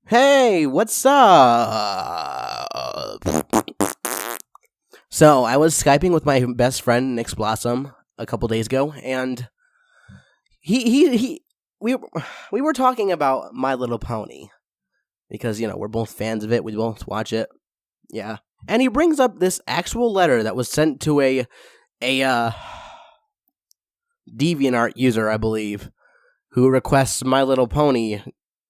Hey, what's up? So, I was Skyping with my best friend, Nick Blossom, a couple days ago, and he we, we were talking about My Little Pony, because, we're both fans of it, we both watch it, yeah. And he brings up this actual letter that was sent to a DeviantArt user, I believe, who requests My Little Pony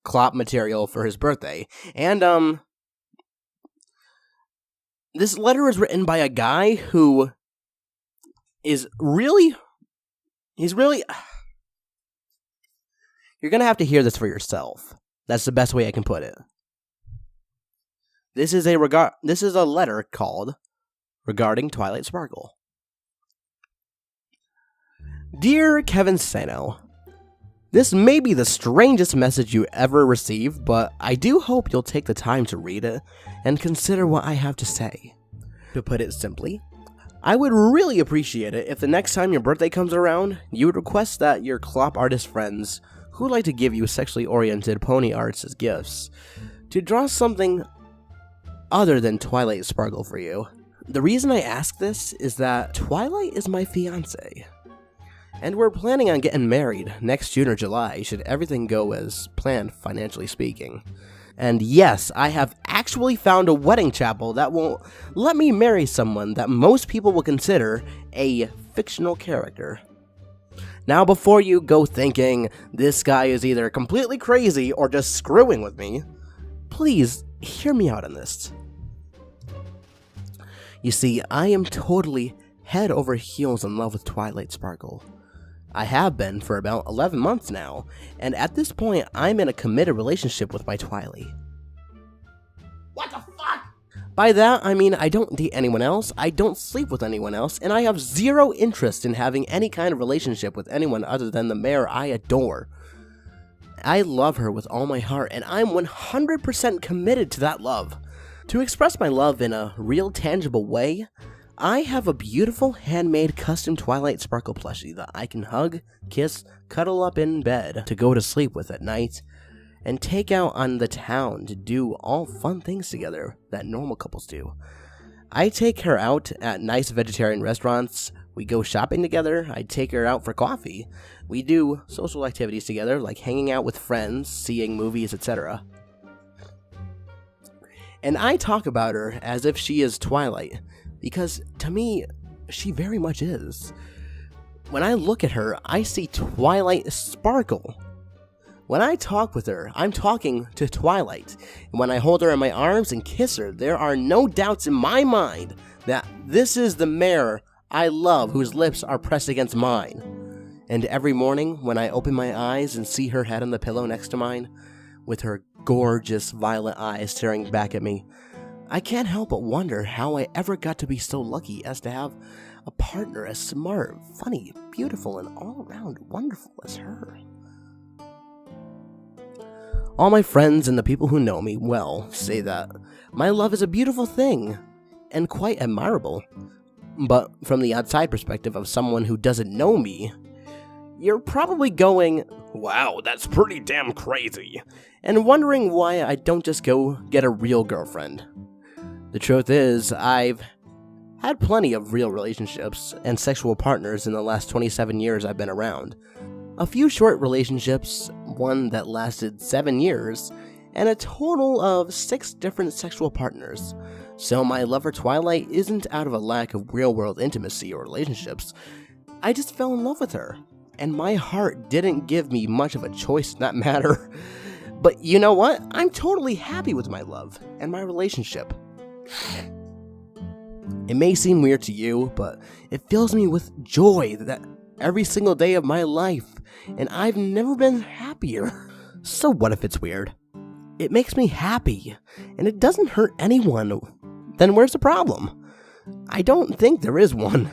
clop material for his birthday. And this letter is written by a guy who is really you're gonna have to hear this for yourself. That's the best way I can put it. This is a letter called Regarding Twilight Sparkle. Dear Kevin Sano, this may be the strangest message you ever received, but I do hope you'll take the time to read it and consider what I have to say. To put it simply, I would really appreciate it if the next time your birthday comes around, you would request that your clop artist friends, who would like to give you sexually oriented pony arts as gifts, to draw something other than Twilight Sparkle for you. The reason I ask this is that Twilight is my fiancé. And we're planning on getting married next June or July, should everything go as planned, financially speaking. And yes, I have actually found a wedding chapel that will let me marry someone that most people will consider a fictional character. Now, before you go thinking this guy is either completely crazy or just screwing with me, please hear me out on this. You see, I am totally head over heels in love with Twilight Sparkle. I have been for about 11 months now, and at this point, I'm in a committed relationship with my Twilight. What the fuck? By that, I mean I don't date anyone else, I don't sleep with anyone else, and I have zero interest in having any kind of relationship with anyone other than the mare I adore. I love her with all my heart, and I'm 100% committed to that love. To express my love in a real tangible way, I have a beautiful handmade custom Twilight Sparkle plushie that I can hug, kiss, cuddle up in bed to go to sleep with at night, and take out on the town to do all fun things together that normal couples do. I take her out at nice vegetarian restaurants, we go shopping together, I take her out for coffee, we do social activities together like hanging out with friends, seeing movies, etc. And I talk about her as if she is Twilight, because, to me, she very much is. When I look at her, I see Twilight Sparkle. When I talk with her, I'm talking to Twilight. And when I hold her in my arms and kiss her, there are no doubts in my mind that this is the mare I love whose lips are pressed against mine. And every morning, when I open my eyes and see her head on the pillow next to mine, with her gorgeous violet eyes staring back at me, I can't help but wonder how I ever got to be so lucky as to have a partner as smart, funny, beautiful, and all-around wonderful as her. All my friends and the people who know me well say that my love is a beautiful thing and quite admirable. But from the outside perspective of someone who doesn't know me, you're probably going, "Wow, that's pretty damn crazy," and wondering why I don't just go get a real girlfriend. The truth is, I've had plenty of real relationships and sexual partners in the last 27 years I've been around. A few short relationships, one that lasted 7 years, and a total of 6 different sexual partners. So my love for Twilight isn't out of a lack of real-world intimacy or relationships. I just fell in love with her, and my heart didn't give me much of a choice in that matter. But you know what? I'm totally happy with my love and my relationship. It may seem weird to you, but it fills me with joy that every single day of my life, and I've never been happier. So what if it's weird? It makes me happy, and it doesn't hurt anyone. Then where's the problem? I don't think there is one,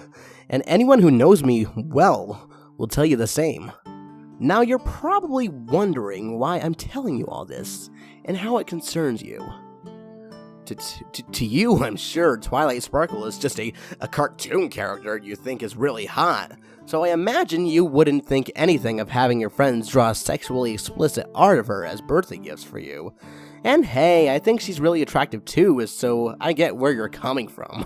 and anyone who knows me well will tell you the same. Now you're probably wondering why I'm telling you all this, and how it concerns you. To you, I'm sure Twilight Sparkle is just a cartoon character you think is really hot. So I imagine you wouldn't think anything of having your friends draw sexually explicit art of her as birthday gifts for you. And hey, I think she's really attractive too, so I get where you're coming from.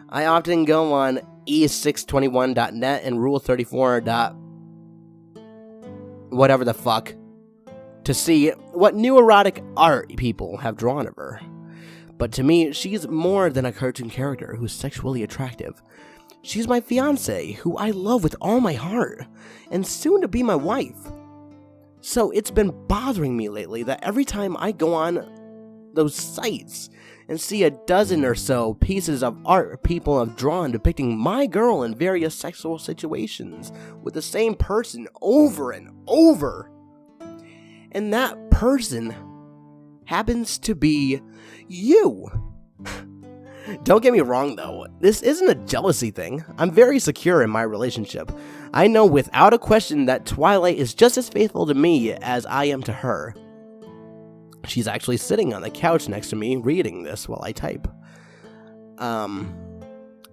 I often go on e621.net and rule34. Whatever the fuck to see what new erotic art people have drawn of her. But to me, she's more than a cartoon character who's sexually attractive. She's my fiancé, who I love with all my heart, and soon to be my wife. So it's been bothering me lately that every time I go on those sites and see a dozen or so pieces of art people have drawn depicting my girl in various sexual situations with the same person over and over, and that person happens to be you. Don't get me wrong though, this isn't a jealousy thing. I'm very secure in my relationship. I know without a question that Twilight is just as faithful to me as I am to her. She's actually sitting on the couch next to me reading this while I type.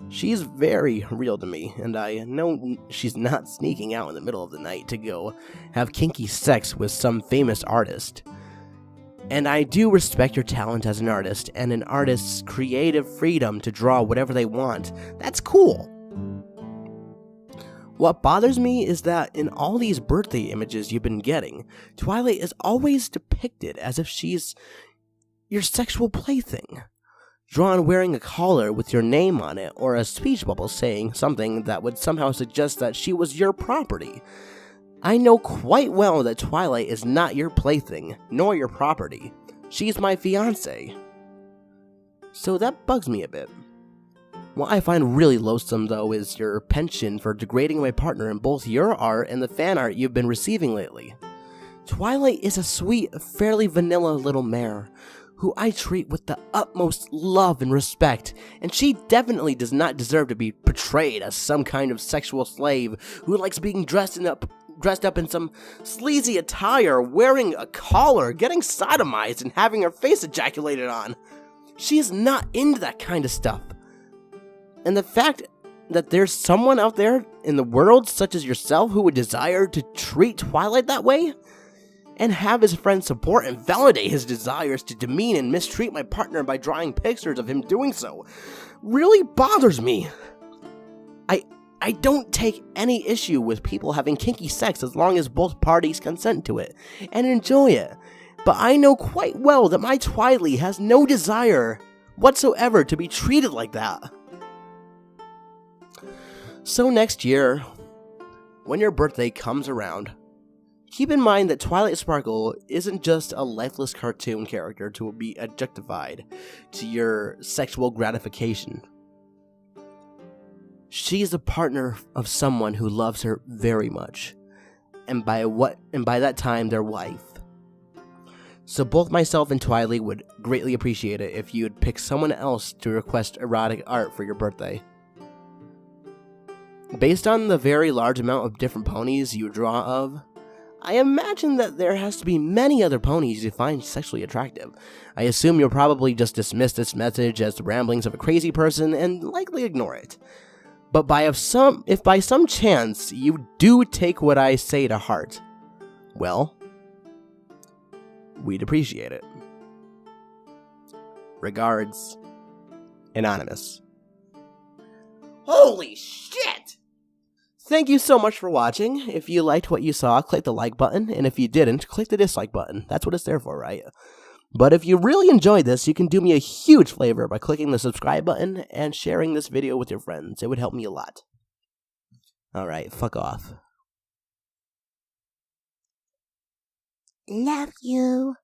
She's very real to me, and I know she's not sneaking out in the middle of the night to go have kinky sex with some famous artist. And I do respect your talent as an artist, and an artist's creative freedom to draw whatever they want. That's cool. What bothers me is that in all these birthday images you've been getting, Twilight is always depicted as if she's your sexual plaything, drawn wearing a collar with your name on it, or a speech bubble saying something that would somehow suggest that she was your property. I know quite well that Twilight is not your plaything, nor your property. She's my fiancé. So that bugs me a bit. What I find really loathsome, though, is your penchant for degrading my partner in both your art and the fan art you've been receiving lately. Twilight is a sweet, fairly vanilla little mare, who I treat with the utmost love and respect, and she definitely does not deserve to be portrayed as some kind of sexual slave who likes being dressed up in some sleazy attire, wearing a collar, getting sodomized, and having her face ejaculated on. She is not into that kind of stuff. And the fact that there's someone out there in the world, such as yourself, who would desire to treat Twilight that way, and have his friends support and validate his desires to demean and mistreat my partner by drawing pictures of him doing so, really bothers me. I don't take any issue with people having kinky sex as long as both parties consent to it and enjoy it, but I know quite well that my Twilight has no desire whatsoever to be treated like that. So next year, when your birthday comes around, keep in mind that Twilight Sparkle isn't just a lifeless cartoon character to be objectified to your sexual gratification. She's a partner of someone who loves her very much, and by that time, their wife. So both myself and Twilight would greatly appreciate it if you'd pick someone else to request erotic art for your birthday. Based on the very large amount of different ponies you draw of, I imagine that there has to be many other ponies you find sexually attractive. I assume you'll probably just dismiss this message as the ramblings of a crazy person and likely ignore it. But if by some chance you do take what I say to heart, well, we'd appreciate it. Regards, Anonymous. Holy shit! Thank you so much for watching. If you liked what you saw, click the like button, and if you didn't, click the dislike button. That's what it's there for, right? But if you really enjoyed this, you can do me a huge favor by clicking the subscribe button and sharing this video with your friends. It would help me a lot. Alright, fuck off. Love you.